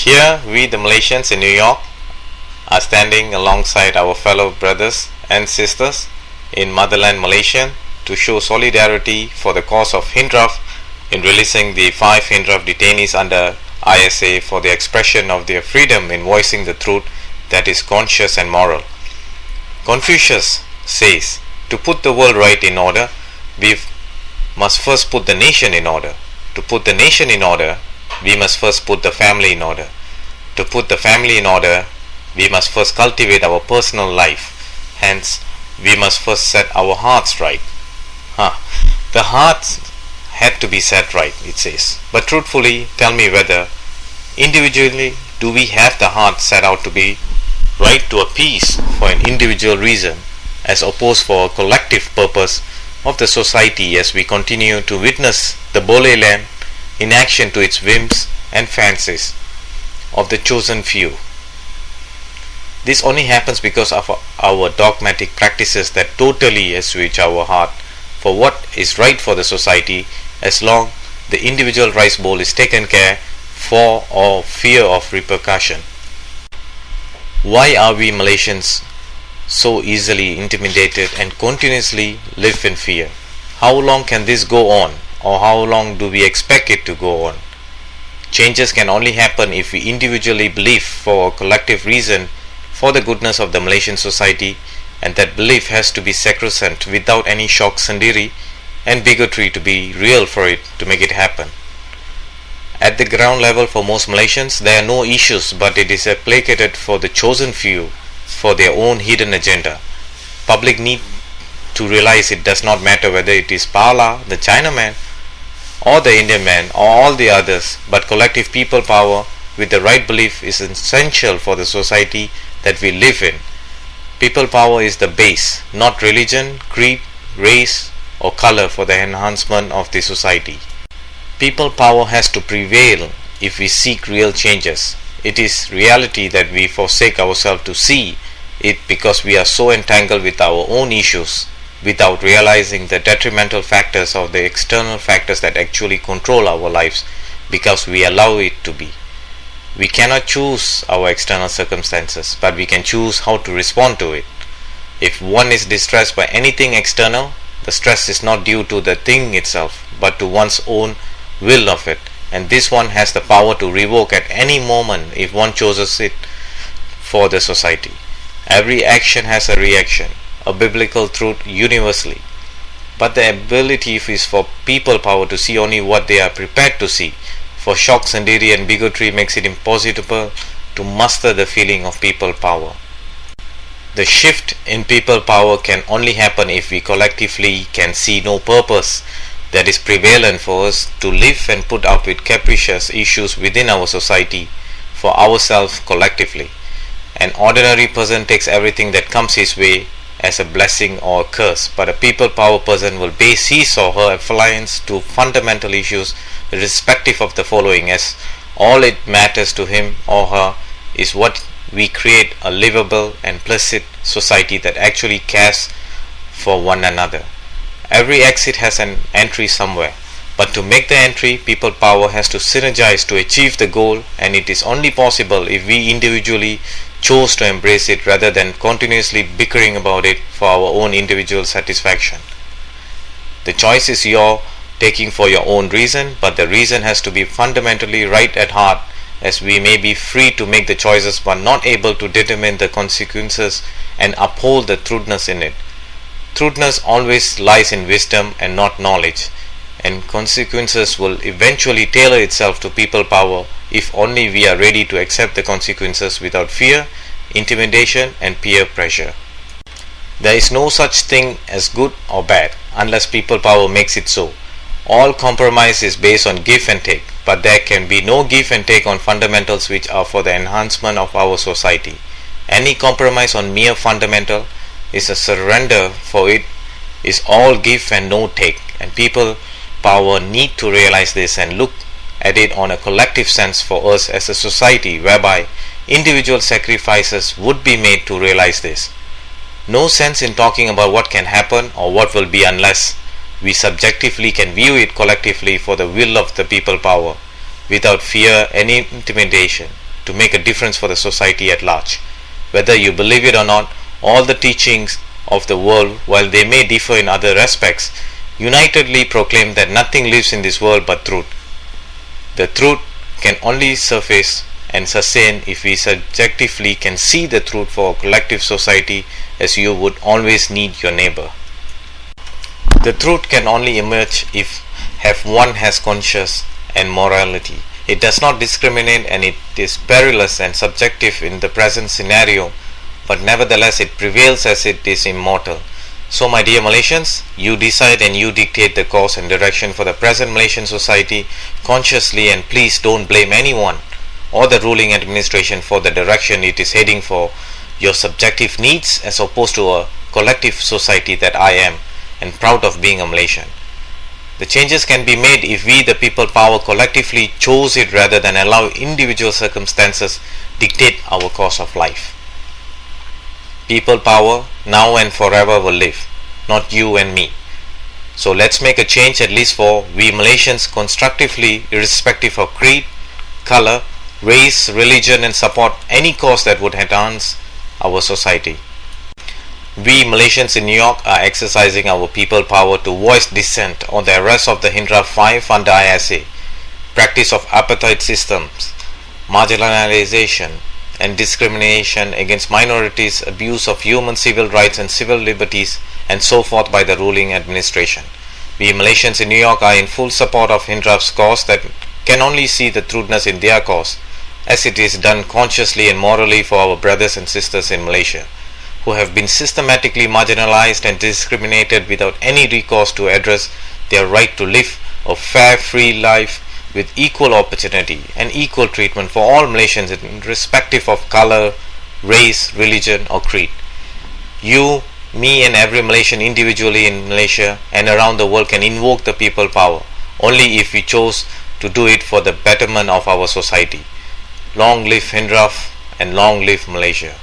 Here, we, the Malaysians in New York, are standing alongside our fellow brothers and sisters in motherland Malaysia to show solidarity for the cause of Hindraf in releasing the 5 Hindraf detainees under ISA for the expression of their freedom in voicing the truth that is conscious and moral. Confucius says, to put the world right in order, we must first put the nation in order. To put the nation in order, we must first put the family in order. To put the family in order, we must first cultivate our personal life. Hence, we must first set our hearts right. The hearts had to be set right, it says. But truthfully, tell me whether individually do we have the heart set out to be right to a peace for an individual reason as opposed for a collective purpose of the society as we continue to witness the Boleh land in action to its whims and fancies of the chosen few. This only happens because of our dogmatic practices that totally assuage our heart for what is right for the society as long the individual rice bowl is taken care for or fear of repercussion. Why are we Malaysians so easily intimidated and continuously live in fear? How long can this go on, or how long do we expect it to go on? Changes can only happen if we individually believe for a collective reason for the goodness of the Malaysian society, and that belief has to be sacrosanct without any shock sendiri and bigotry to be real for it to make it happen. At the ground level for most Malaysians, there are no issues, but it is placated for the chosen few for their own hidden agenda. Public need to realize it does not matter whether it is Pala, the Chinaman, or the Indian man, or all the others, but collective people power with the right belief is essential for the society that we live in. People power is the base, not religion, creed, race, or color for the enhancement of the society. People power has to prevail if we seek real changes. It is reality that we forsake ourselves to see it because we are so entangled with our own issues without realizing the detrimental factors of the external factors that actually control our lives because we allow it to be. We cannot choose our external circumstances, but we can choose how to respond to it. If one is distressed by anything external, the stress is not due to the thing itself, but to one's own will of it, and this one has the power to revoke at any moment if one chooses it for the society. Every action has a reaction, a biblical truth universally, but the ability is for people power to see only what they are prepared to see, for shock sendiri and bigotry makes it impossible to muster the feeling of people power. The shift in people power can only happen if we collectively can see no purpose that is prevalent for us to live and put up with capricious issues within our society for ourselves collectively. An ordinary person takes everything that comes his way as a blessing or a curse, but a people power person will base his or her affiliance to fundamental issues irrespective of the following, as all it matters to him or her is what we create a livable and placid society that actually cares for one another. Every exit has an entry somewhere, but to make the entry, people power has to synergize to achieve the goal, and it is only possible if we individually chose to embrace it rather than continuously bickering about it for our own individual satisfaction. The choice is your taking for your own reason, but the reason has to be fundamentally right at heart, as we may be free to make the choices but not able to determine the consequences and uphold the truthness in it. Truthness always lies in wisdom and not knowledge, and consequences will eventually tailor itself to people power if only we are ready to accept the consequences without fear, intimidation and peer pressure. There is no such thing as good or bad unless people power makes it so. All compromise is based on give and take, but there can be no give and take on fundamentals which are for the enhancement of our society. Any compromise on mere fundamental is a surrender, for it is all give and no take, and people power need to realize this and look at it on a collective sense for us as a society whereby individual sacrifices would be made to realize this. No sense in talking about what can happen or what will be unless we subjectively can view it collectively for the will of the people power without fear and intimidation. to make a difference for the society at large. Whether you believe it or not, all the teachings of the world, while they may differ in other aspects, unitedly proclaim that nothing lives in this world but truth. The truth can only surface and sustain if we subjectively can see the truth for a collective society, as you would always need your neighbor. The truth can only emerge if one has conscience and morality. It does not discriminate, and it is perilous and subjective in the present scenario, but nevertheless it prevails as it is immortal. So my dear Malaysians, you decide and you dictate the course and direction for the present Malaysian society consciously, and please don't blame anyone or the ruling administration for the direction it is heading for your subjective needs, as opposed to a collective society that I am and proud of being a Malaysian. The changes can be made if we, the people power, collectively chose it rather than allow individual circumstances dictate our course of life. People power now and forever will live, not you and me. So let's make a change, at least for we Malaysians, constructively, irrespective of creed, color, race, religion, and support any cause that would enhance our society. We Malaysians in New York are exercising our people power to voice dissent on the arrest of the Hindraf 5 under ISA, practice of apartheid systems, marginalization and discrimination against minorities, abuse of human civil rights and civil liberties, and so forth by the ruling administration. We Malaysians in New York are in full support of Hindraf's cause that can only see the truthness in their cause, as it is done consciously and morally for our brothers and sisters in Malaysia, who have been systematically marginalized and discriminated without any recourse to address their right to live a fair, free life with equal opportunity and equal treatment for all Malaysians irrespective of color, race, religion or creed. You, me and every Malaysian individually in Malaysia and around the world can invoke the people power only if we chose to do it for the betterment of our society. Long live Hindraf and long live Malaysia.